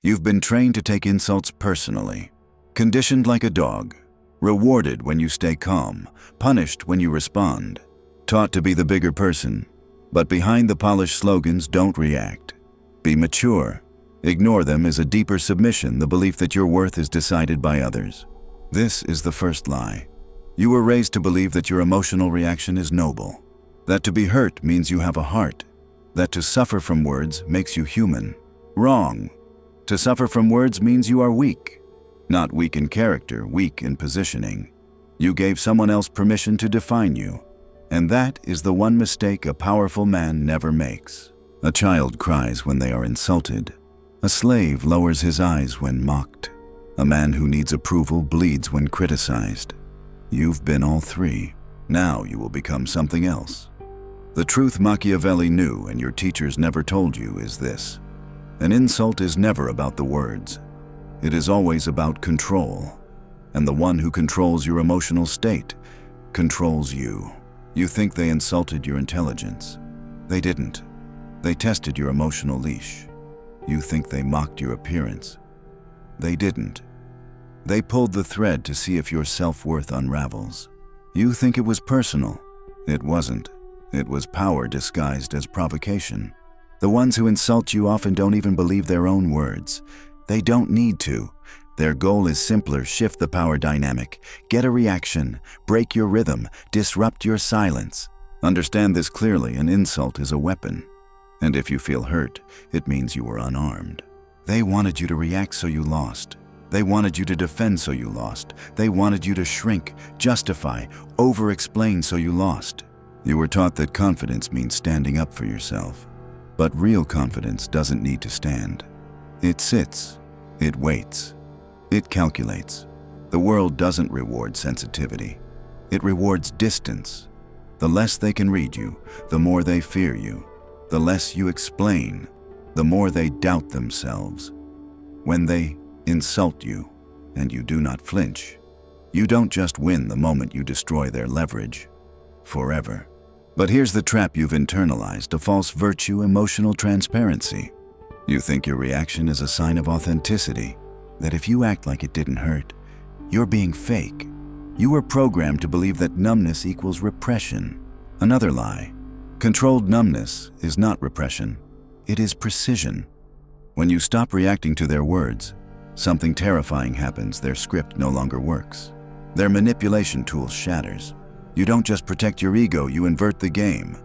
You've been trained to take insults personally, conditioned like a dog, rewarded when you stay calm, punished when you respond, taught to be the bigger person. But behind the polished slogans, don't react. Be mature. Ignore them is a deeper submission, the belief that your worth is decided by others. This is the first lie. You were raised to believe that your emotional reaction is noble, that to be hurt means you have a heart, that to suffer from words makes you human. Wrong. To suffer from words means you are weak. Not weak in character, weak in positioning. You gave someone else permission to define you. And that is the one mistake a powerful man never makes. A child cries when they are insulted. A slave lowers his eyes when mocked. A man who needs approval bleeds when criticized. You've been all three. Now you will become something else. The truth Machiavelli knew and your teachers never told you is this. An insult is never about the words. It is always about control. And the one who controls your emotional state controls you. You think they insulted your intelligence. They didn't. They tested your emotional leash. You think they mocked your appearance. They didn't. They pulled the thread to see if your self-worth unravels. You think it was personal. It wasn't. It was power disguised as provocation. The ones who insult you often don't even believe their own words. They don't need to. Their goal is simpler: shift the power dynamic, get a reaction, break your rhythm, disrupt your silence. Understand this clearly: an insult is a weapon. And if you feel hurt, it means you were unarmed. They wanted you to react, so you lost. They wanted you to defend, so you lost. They wanted you to shrink, justify, over-explain, so you lost. You were taught that confidence means standing up for yourself. But real confidence doesn't need to stand. It sits, it waits, it calculates. The world doesn't reward sensitivity. It rewards distance. The less they can read you, the more they fear you. The less you explain, the more they doubt themselves. When they insult you, and you do not flinch, you don't just win the moment you destroy their leverage. Forever. But here's the trap you've internalized: a false virtue, emotional transparency. You think your reaction is a sign of authenticity, that if you act like it didn't hurt, you're being fake. You were programmed to believe that numbness equals repression. Another lie. Controlled numbness is not repression. It is precision. When you stop reacting to their words, something terrifying happens. Their script no longer works. Their manipulation tool shatters. You don't just protect your ego, you invert the game.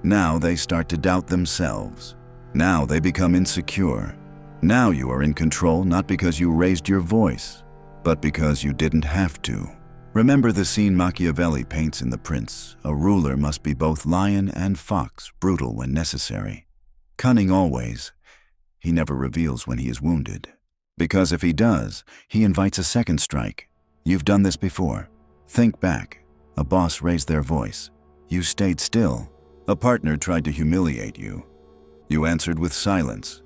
Now they start to doubt themselves. Now they become insecure. Now you are in control, not because you raised your voice, but because you didn't have to. Remember the scene Machiavelli paints in The Prince. A ruler must be both lion and fox, brutal when necessary. Cunning always. He never reveals when he is wounded. Because if he does, he invites a second strike. You've done this before. Think back. A boss raised their voice. You stayed still. A partner tried to humiliate you. You answered with silence.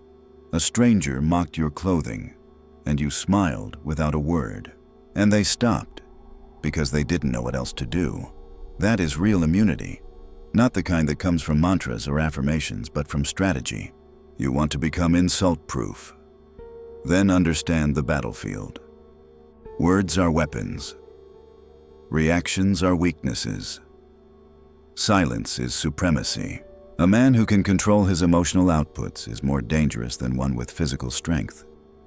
A stranger mocked your clothing, and you smiled without a word. And they stopped, because they didn't know what else to do. That is real immunity. Not the kind that comes from mantras or affirmations, but from strategy. You want to become insult-proof. Then understand the battlefield. Words are weapons. Reactions are weaknesses. Silence is supremacy. A man who can control his emotional outputs is more dangerous than one with physical strength.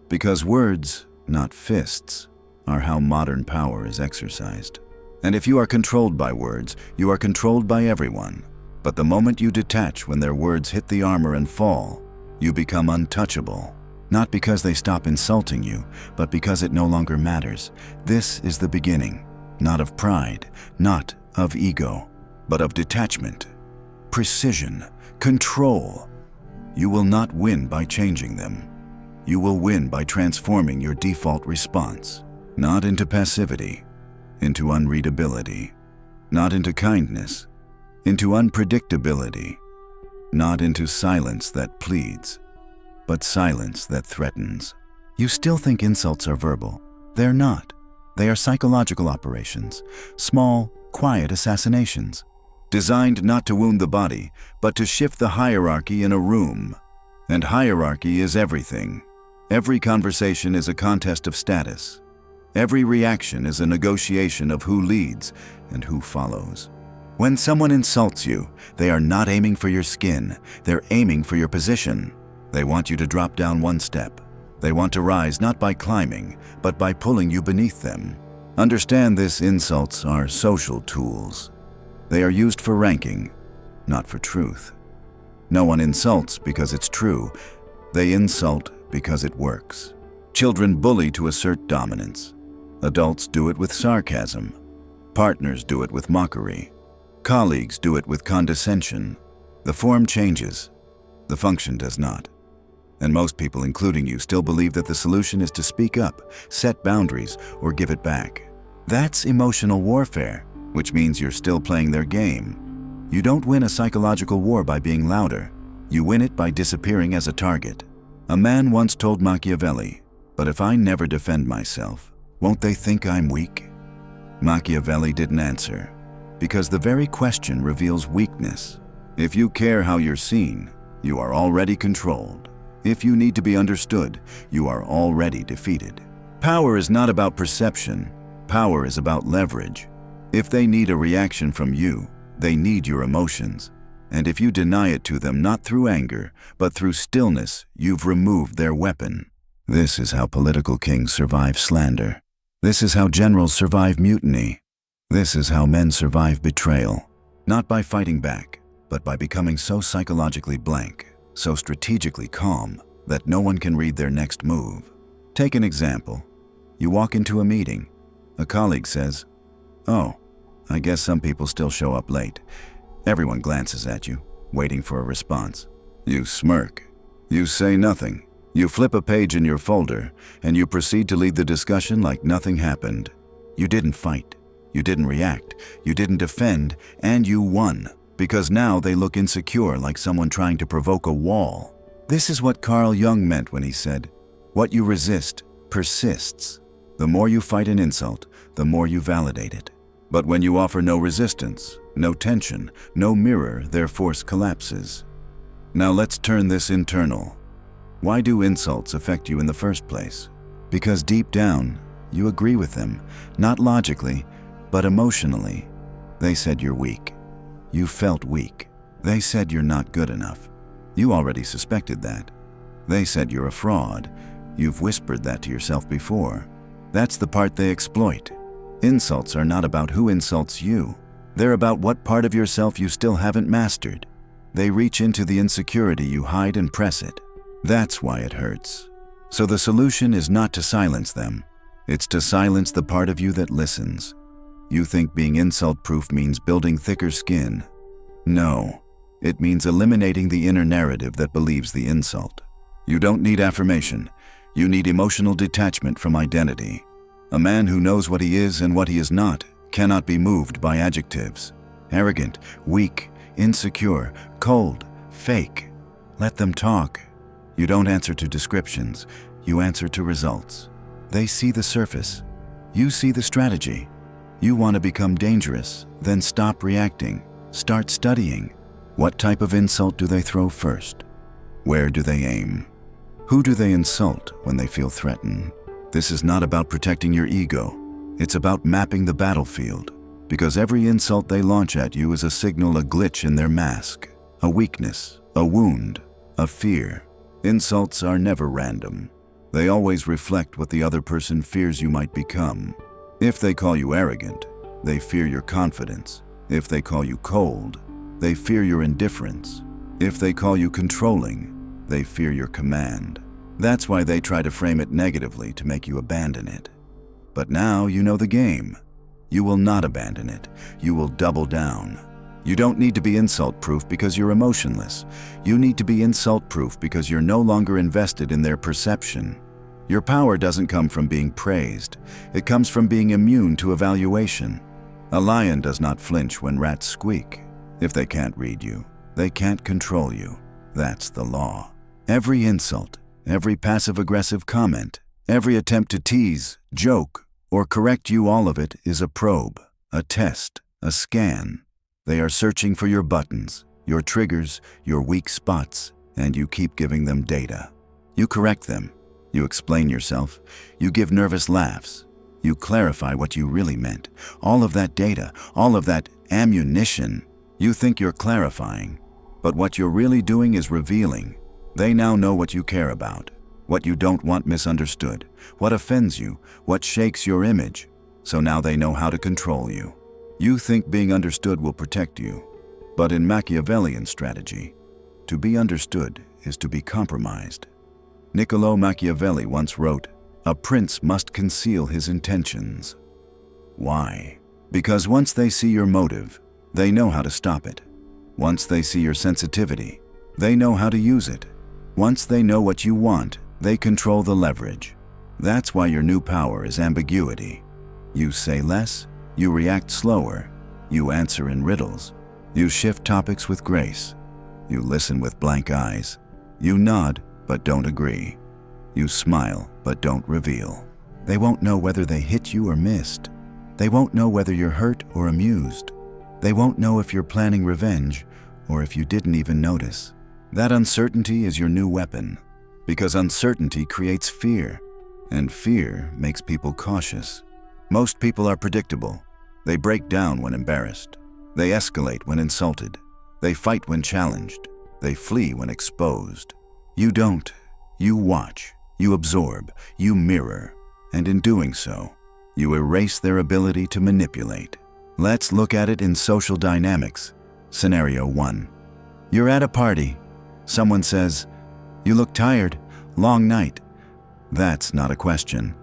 Because words, not fists, are how modern power is exercised. And if you are controlled by words, you are controlled by everyone. But the moment you detach when their words hit the armor and fall, you become untouchable. Not because they stop insulting you, but because it no longer matters. This is the beginning. Not of pride, not of ego, but of detachment, precision, control. You will not win by changing them. You will win by transforming your default response, not into passivity, into unreadability, not into kindness, into unpredictability, not into silence that pleads, but silence that threatens. You still think insults are verbal. They're not. They are psychological operations, small, quiet assassinations, designed not to wound the body, but to shift the hierarchy in a room. And hierarchy is everything. Every conversation is a contest of status. Every reaction is a negotiation of who leads and who follows. When someone insults you, they are not aiming for your skin, they're aiming for your position. They want you to drop down one step. They want to rise not by climbing, but by pulling you beneath them. Understand this: insults are social tools. They are used for ranking, not for truth. No one insults because it's true. They insult because it works. Children bully to assert dominance. Adults do it with sarcasm. Partners do it with mockery. Colleagues do it with condescension. The form changes. The function does not. And most people, including you, still believe that the solution is to speak up, set boundaries, or give it back. That's emotional warfare, which means you're still playing their game. You don't win a psychological war by being louder. You win it by disappearing as a target. A man once told Machiavelli, "But if I never defend myself, won't they think I'm weak?" Machiavelli didn't answer, because the very question reveals weakness. If you care how you're seen, you are already controlled. If you need to be understood, you are already defeated. Power is not about perception. Power is about leverage. If they need a reaction from you, they need your emotions. And if you deny it to them not through anger, but through stillness, you've removed their weapon. This is how political kings survive slander. This is how generals survive mutiny. This is how men survive betrayal. Not by fighting back, but by becoming so psychologically blank, so strategically calm, that no one can read their next move. Take an example. You walk into a meeting. A colleague says, "Oh, I guess some people still show up late." Everyone glances at you, waiting for a response. You smirk. You say nothing. You flip a page in your folder, and you proceed to lead the discussion like nothing happened. You didn't fight. You didn't react. You didn't defend, and you won, because now they look insecure, like someone trying to provoke a wall. This is what Carl Jung meant when he said, "What you resist persists." The more you fight an insult, the more you validate it. But when you offer no resistance, no tension, no mirror, their force collapses. Now let's turn this internal. Why do insults affect you in the first place? Because deep down, you agree with them, not logically, but emotionally. They said you're weak. You felt weak. They said you're not good enough. You already suspected that. They said you're a fraud. You've whispered that to yourself before. That's the part they exploit. Insults are not about who insults you. They're about what part of yourself you still haven't mastered. They reach into the insecurity you hide and press it. That's why it hurts. So the solution is not to silence them. It's to silence the part of you that listens. You think being insult-proof means building thicker skin. No, it means eliminating the inner narrative that believes the insult. You don't need affirmation. You need emotional detachment from identity. A man who knows what he is and what he is not cannot be moved by adjectives. Arrogant, weak, insecure, cold, fake. Let them talk. You don't answer to descriptions. You answer to results. They see the surface. You see the strategy. You want to become dangerous, then stop reacting. Start studying. What type of insult do they throw first? Where do they aim? Who do they insult when they feel threatened? This is not about protecting your ego. It's about mapping the battlefield, because every insult they launch at you is a signal, a glitch in their mask, a weakness, a wound, a fear. Insults are never random. They always reflect what the other person fears you might become. If they call you arrogant, they fear your confidence. If they call you cold, they fear your indifference. If they call you controlling, they fear your command. That's why they try to frame it negatively to make you abandon it. But now you know the game. You will not abandon it. You will double down. You don't need to be insult-proof because you're emotionless. You need to be insult-proof because you're no longer invested in their perception. Your power doesn't come from being praised. It comes from being immune to evaluation. A lion does not flinch when rats squeak. If they can't read you, they can't control you. That's the law. Every insult, every passive-aggressive comment, every attempt to tease, joke, or correct you, all of it is a probe, a test, a scan. They are searching for your buttons, your triggers, your weak spots, and you keep giving them data. You correct them. You explain yourself. You give nervous laughs. You clarify what you really meant. All of that data, all of that ammunition, you think you're clarifying. But what you're really doing is revealing. They now know what you care about, what you don't want misunderstood, what offends you, what shakes your image. So now they know how to control you. You think being understood will protect you. But in Machiavellian strategy, to be understood is to be compromised. Niccolo Machiavelli once wrote, "A prince must conceal his intentions." Why? Because once they see your motive, they know how to stop it. Once they see your sensitivity, they know how to use it. Once they know what you want, they control the leverage. That's why your new power is ambiguity. You say less, you react slower, you answer in riddles, you shift topics with grace, you listen with blank eyes, you nod but don't agree, you smile but don't reveal. They won't know whether they hit you or missed. They won't know whether you're hurt or amused. They won't know if you're planning revenge or if you didn't even notice. That uncertainty is your new weapon, because uncertainty creates fear, and fear makes people cautious. Most people are predictable. They break down when embarrassed. They escalate when insulted. They fight when challenged. They flee when exposed. You don't. You watch. You absorb. You mirror. And in doing so, you erase their ability to manipulate. Let's look at it in social dynamics. Scenario 1. You're at a party. Someone says, "You look tired. Long night." That's not a question.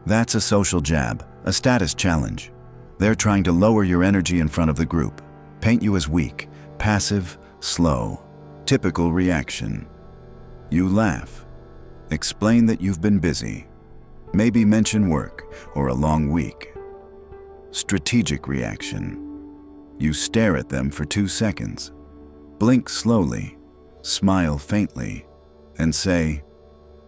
That's a social jab, a status challenge. They're trying to lower your energy in front of the group, paint you as weak, passive, slow. Typical reaction. You laugh. Explain that you've been busy. Maybe mention work or a long week. Strategic reaction. You stare at them for 2 seconds, blink slowly, smile faintly, and say,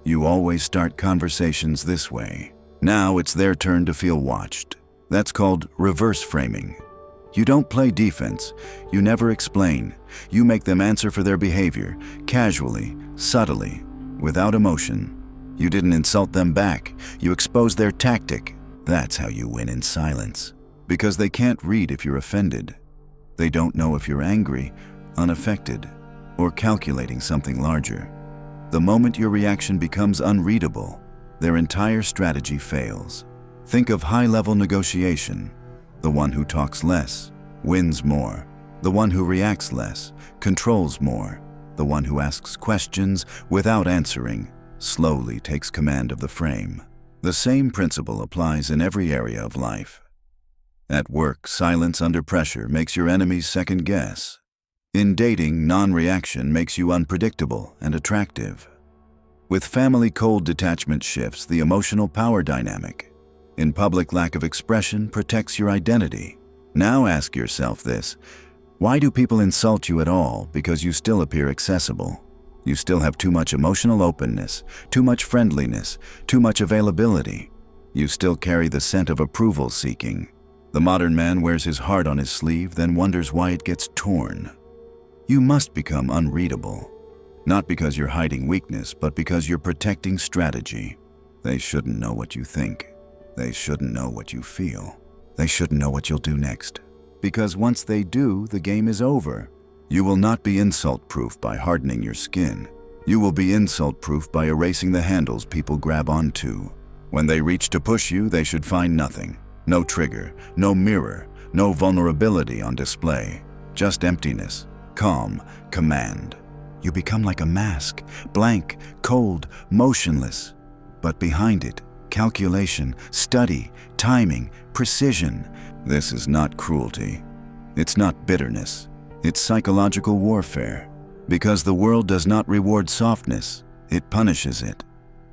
"You always start conversations this way." Now it's their turn to feel watched. That's called reverse framing. You don't play defense. You never explain. You make them answer for their behavior, casually, subtly, without emotion. You didn't insult them back. You expose their tactic. That's how you win in silence. Because they can't read if you're offended. They don't know if you're angry, unaffected, or calculating something larger. The moment your reaction becomes unreadable, their entire strategy fails. Think of high-level negotiation. The one who talks less wins more. The one who reacts less controls more. The one who asks questions without answering slowly takes command of the frame. The same principle applies in every area of life. At work, silence under pressure makes your enemies second guess. In dating, non-reaction makes you unpredictable and attractive. With family, cold detachment shifts the emotional power dynamic. In public, lack of expression protects your identity. Now ask yourself this: why do people insult you at all? Because you still appear accessible. You still have too much emotional openness, too much friendliness, too much availability. You still carry the scent of approval seeking. The modern man wears his heart on his sleeve, then wonders why it gets torn. You must become unreadable. Not because you're hiding weakness, but because you're protecting strategy. They shouldn't know what you think. They shouldn't know what you feel. They shouldn't know what you'll do next. Because once they do, the game is over. You will not be insult-proof by hardening your skin. You will be insult-proof by erasing the handles people grab onto. When they reach to push you, they should find nothing. No trigger, no mirror, no vulnerability on display. Just emptiness, calm, command. You become like a mask, blank, cold, motionless. But behind it, calculation, study, timing, precision. This is not cruelty. It's not bitterness. It's psychological warfare. Because the world does not reward softness, it punishes it.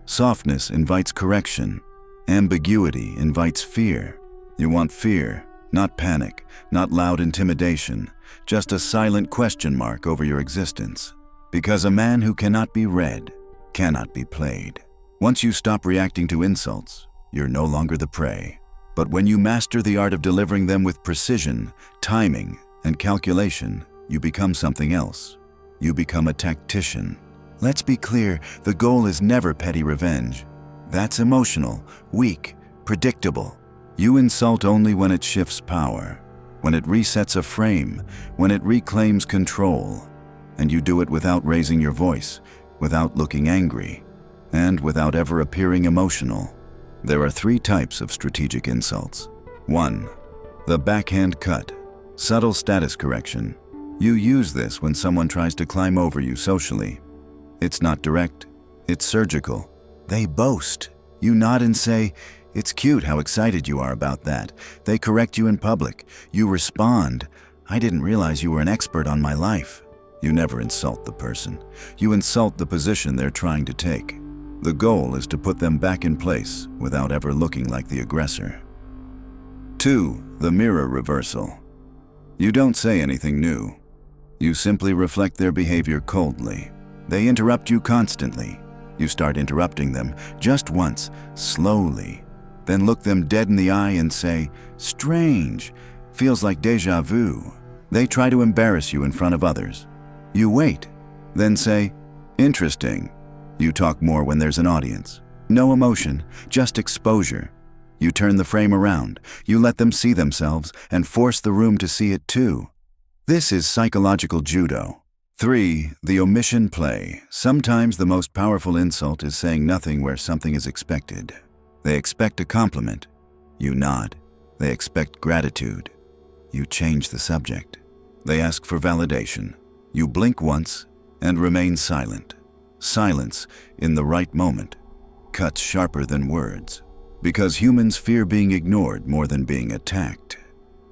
Softness invites correction. Ambiguity invites fear. You want fear, not panic, not loud intimidation, just a silent question mark over your existence. Because a man who cannot be read cannot be played. Once you stop reacting to insults, you're no longer the prey. But when you master the art of delivering them with precision, timing, and calculation, you become something else. You become a tactician. Let's be clear, the goal is never petty revenge. That's emotional, weak, predictable. You insult only when it shifts power, when it resets a frame, when it reclaims control. And you do it without raising your voice, without looking angry, and without ever appearing emotional. There are 3 types of strategic insults. 1. The backhand cut, subtle status correction. You use this when someone tries to climb over you socially. It's not direct, it's surgical. They boast. You nod and say, "It's cute how excited you are about that." They correct you in public. You respond, "I didn't realize you were an expert on my life." You never insult the person. You insult the position they're trying to take. The goal is to put them back in place without ever looking like the aggressor. 2. The mirror reversal. You don't say anything new. You simply reflect their behavior coldly. They interrupt you constantly. You start interrupting them just once, slowly. Then look them dead in the eye and say, "Strange, feels like déjà vu." They try to embarrass you in front of others. You wait, then say, "Interesting." You talk more when there's an audience. No emotion, just exposure. You turn the frame around. You let them see themselves and force the room to see it too. This is psychological judo. 3. The omission play. Sometimes the most powerful insult is saying nothing where something is expected. They expect a compliment. You nod. They expect gratitude. You change the subject. They ask for validation. You blink once and remain silent. Silence, in the right moment, cuts sharper than words, because humans fear being ignored more than being attacked.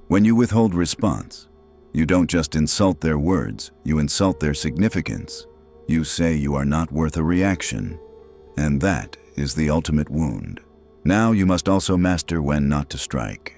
When you withhold response, you don't just insult their words, you insult their significance. You say you are not worth a reaction, and that is the ultimate wound. Now you must also master when not to strike.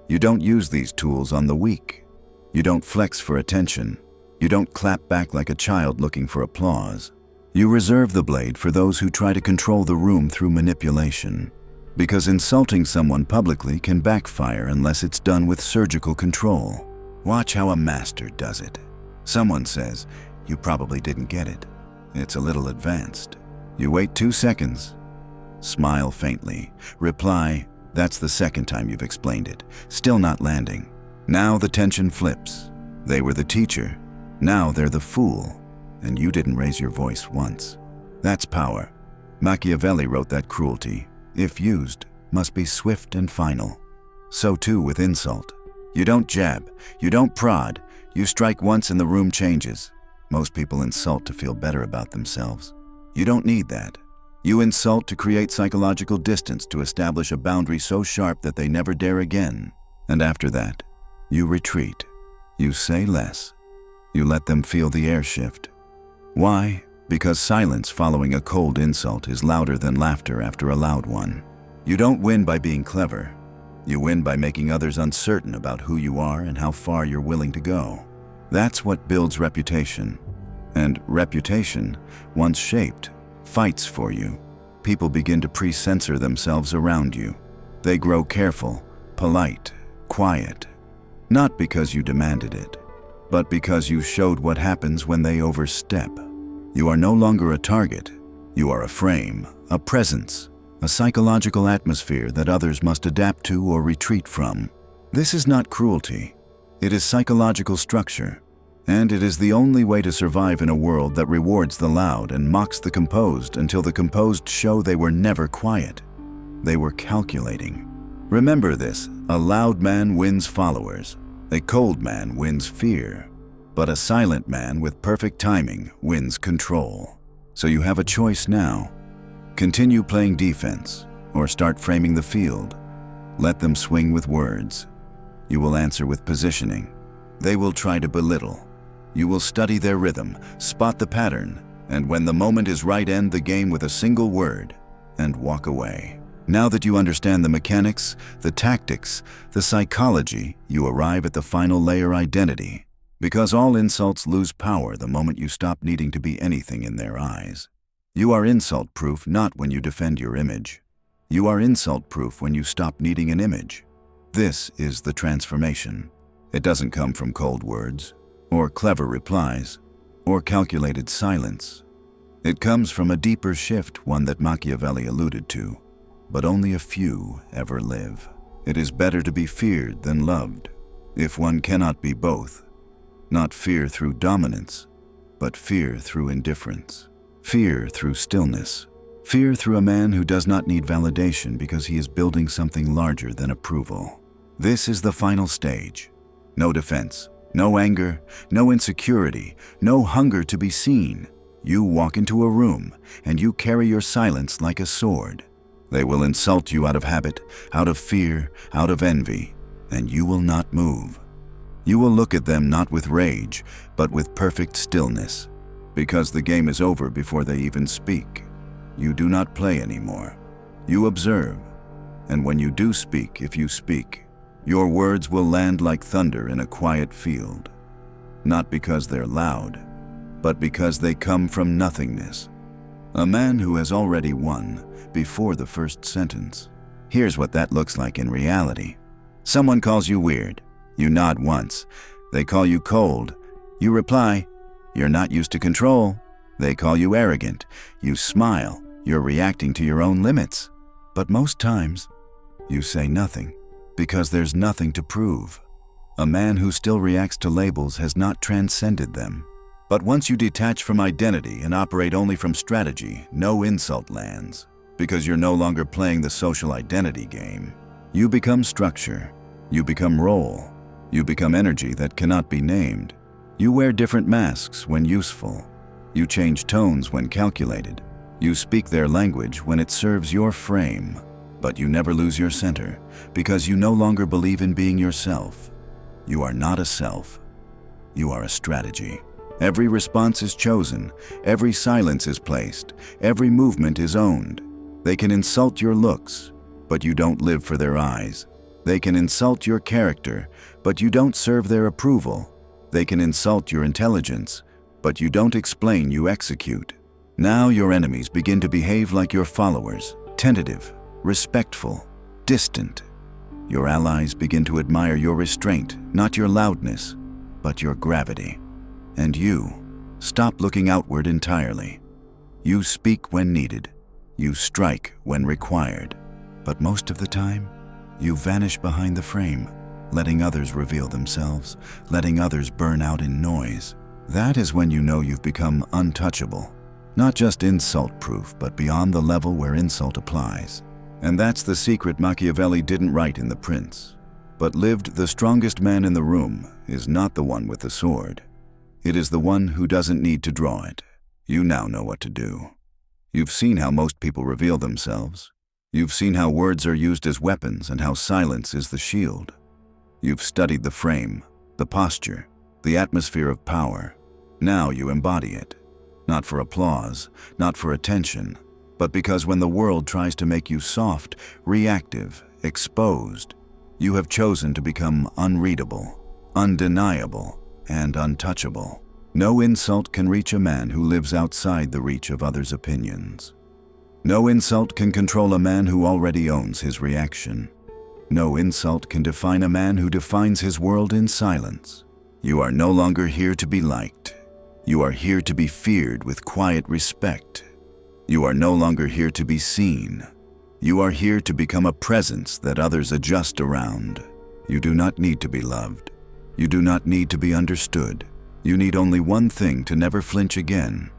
You don't use these tools on the weak. You don't flex for attention. You don't clap back like a child looking for applause. You reserve the blade for those who try to control the room through manipulation, because insulting someone publicly can backfire unless it's done with surgical control. Watch how a master does it. Someone says, "You probably didn't get it. It's a little advanced." You wait 2 seconds, smile faintly, reply, "That's the second time you've explained it." Still not landing. Now the tension flips. They were the teacher. Now they're the fool, and you didn't raise your voice once. That's power. Machiavelli wrote that cruelty, if used, must be swift and final. So too with insult. You don't jab, you don't prod, you strike once and the room changes. Most people insult to feel better about themselves. You don't need that. You insult to create psychological distance, to establish a boundary so sharp that they never dare again. And after that, you retreat. You say less. You let them feel the air shift. Why? Because silence following a cold insult is louder than laughter after a loud one. You don't win by being clever. You win by making others uncertain about who you are and how far you're willing to go. That's what builds reputation. And reputation, once shaped, fights for you. People begin to pre-censor themselves around you. They grow careful, polite, quiet. Not because you demanded it, but because you showed what happens when they overstep. You are no longer a target. You are a frame, a presence, a psychological atmosphere that others must adapt to or retreat from. This is not cruelty. It is psychological structure. And it is the only way to survive in a world that rewards the loud and mocks the composed until the composed show they were never quiet. They were calculating. Remember this, a loud man wins followers. A cold man wins fear. But a silent man with perfect timing wins control. So you have a choice now. Continue playing defense or start framing the field. Let them swing with words. You will answer with positioning. They will try to belittle. You will study their rhythm, spot the pattern, and when the moment is right, end the game with a single word and walk away. Now that you understand the mechanics, the tactics, the psychology, you arrive at the final layer: identity. Because all insults lose power the moment you stop needing to be anything in their eyes. You are insult-proof not when you defend your image. You are insult-proof when you stop needing an image. This is the transformation. It doesn't come from cold words, or clever replies, or calculated silence. It comes from a deeper shift, one that Machiavelli alluded to. but only a few ever live. It is better to be feared than loved, if one cannot be both. Not fear through dominance, but fear through indifference. Fear through stillness. Fear through a man who does not need validation because he is building something larger than approval. This is the final stage. No defense, no anger, no insecurity, no hunger to be seen. You walk into a room and you carry your silence like a sword. They will insult you out of habit, out of fear, out of envy, and you will not move. You will look at them not with rage, but with perfect stillness, because the game is over before they even speak. You do not play anymore. You observe, and when you do speak, if you speak, your words will land like thunder in a quiet field, not because they're loud, but because they come from nothingness. A man who has already won before the first sentence. Here's what that looks like in reality. Someone calls you weird. You nod once. They call you cold. You reply, "You're not used to control." They call you arrogant. You smile. You're reacting to your own limits. But most times, you say nothing, because there's nothing to prove. A man who still reacts to labels has not transcended them. But once you detach from identity and operate only from strategy, no insult lands, because you're no longer playing the social identity game. You become structure. You become role. You become energy that cannot be named. You wear different masks when useful. You change tones when calculated. You speak their language when it serves your frame. But you never lose your center, because you no longer believe in being yourself. You are not a self. You are a strategy. Every response is chosen. Every silence is placed. Every movement is owned. They can insult your looks, but you don't live for their eyes. They can insult your character, but you don't serve their approval. They can insult your intelligence, but you don't explain, you execute. Now your enemies begin to behave like your followers, tentative, respectful, distant. Your allies begin to admire your restraint, not your loudness, but your gravity. And you stop looking outward entirely. You speak when needed. You strike when required. But most of the time, you vanish behind the frame, letting others reveal themselves, letting others burn out in noise. That is when you know you've become untouchable. Not just insult-proof, but beyond the level where insult applies. And that's the secret Machiavelli didn't write in The Prince, but lived. The strongest man in the room is not the one with the sword. It is the one who doesn't need to draw it. You now know what to do. You've seen how most people reveal themselves. You've seen how words are used as weapons and how silence is the shield. You've studied the frame, the posture, the atmosphere of power. Now you embody it. Not for applause, not for attention, but because when the world tries to make you soft, reactive, exposed, you have chosen to become unreadable, undeniable, and untouchable. No insult can reach a man who lives outside the reach of others' opinions. No insult can control a man who already owns his reaction. No insult can define a man who defines his world in silence. You are no longer here to be liked. You are here to be feared with quiet respect. You are no longer here to be seen. You are here to become a presence that others adjust around. You do not need to be loved. You do not need to be understood. You need only one thing to never flinch again: